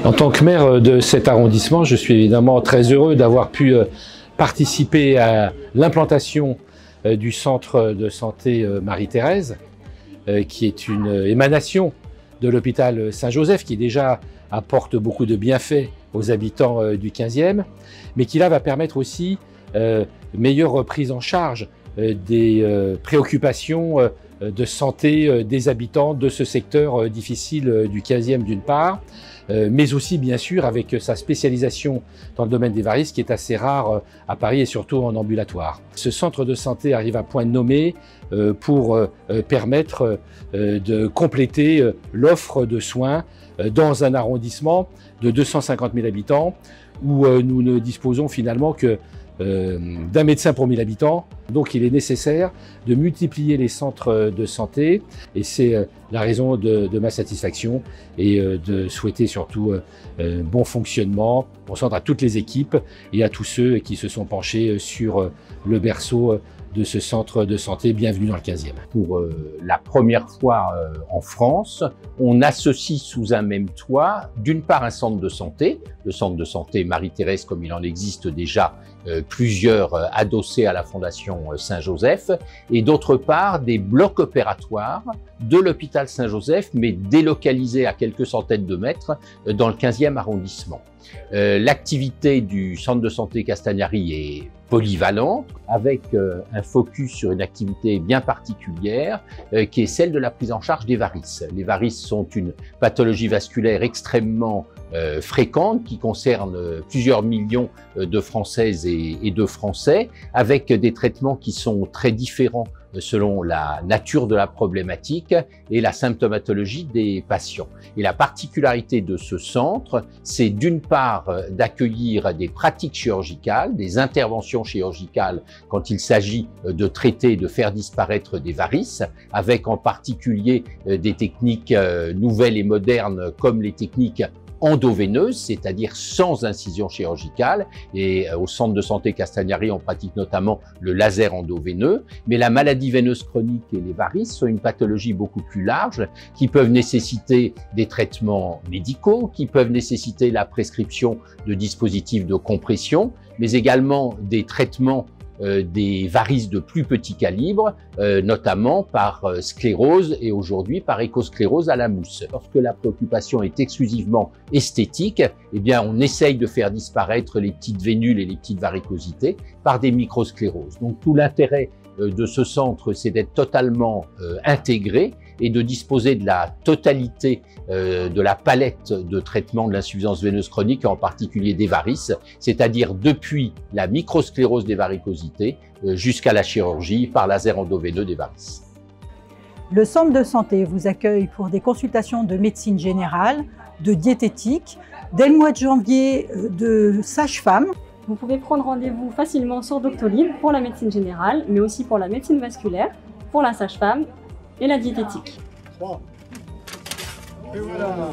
En tant que maire de cet arrondissement, je suis évidemment très heureux d'avoir pu participer à l'implantation du centre de santé Marie-Thérèse, qui est une émanation de l'hôpital Saint-Joseph, qui déjà apporte beaucoup de bienfaits aux habitants du 15e, mais qui là va permettre aussi meilleure prise en charge des préoccupations de santé des habitants de ce secteur difficile du 15e d'une part, mais aussi bien sûr avec sa spécialisation dans le domaine des varices qui est assez rare à Paris et surtout en ambulatoire. Ce centre de santé arrive à point nommé pour permettre de compléter l'offre de soins dans un arrondissement de 250 000 habitants où nous ne disposons finalement que d'un médecin pour 1000 habitants. Donc il est nécessaire de multiplier les centres de santé et c'est la raison de ma satisfaction et de souhaiter surtout bon fonctionnement, bon centre à toutes les équipes et à tous ceux qui se sont penchés sur le berceau de ce centre de santé. Bienvenue dans le 15e. Pour la première fois en France, on associe sous un même toit d'une part un centre de santé, le centre de santé Marie-Thérèse comme il en existe déjà plusieurs adossés à la Fondation Saint-Joseph, et d'autre part des blocs opératoires de l'hôpital Saint-Joseph, mais délocalisés à quelques centaines de mètres dans le 15e arrondissement. L'activité du centre de santé Castagnari est polyvalente, avec un focus sur une activité bien particulière qui est celle de la prise en charge des varices. Les varices sont une pathologie vasculaire extrêmement fréquente qui concerne plusieurs millions de Françaises et de Français, avec des traitements qui sont très différents selon la nature de la problématique et la symptomatologie des patients. Et la particularité de ce centre, c'est d'une part d'accueillir des pratiques chirurgicales, des interventions chirurgicales quand il s'agit de traiter et de faire disparaître des varices, avec en particulier des techniques nouvelles et modernes comme les techniques endoveineuse, c'est-à-dire sans incision chirurgicale. Et au centre de santé Castagnari, on pratique notamment le laser endoveineux. Mais la maladie veineuse chronique et les varices sont une pathologie beaucoup plus large qui peuvent nécessiter des traitements médicaux, qui peuvent nécessiter la prescription de dispositifs de compression, mais également des traitements des varices de plus petit calibre, notamment par sclérose et aujourd'hui par échosclérose à la mousse. Lorsque la préoccupation est exclusivement esthétique, eh bien on essaye de faire disparaître les petites vénules et les petites varicosités par des microscléroses. Donc tout l'intérêt de ce centre, c'est d'être totalement intégré et de disposer de la totalité de la palette de traitement de l'insuffisance veineuse chronique, et en particulier des varices, c'est-à-dire depuis la microsclérose des varicosités jusqu'à la chirurgie par laser endoveineux des varices. Le centre de santé vous accueille pour des consultations de médecine générale, de diététique, dès le mois de janvier de sage-femme. Vous pouvez prendre rendez-vous facilement sur Doctolib pour la médecine générale, mais aussi pour la médecine vasculaire, pour la sage-femme et la diététique. 3. Et voilà.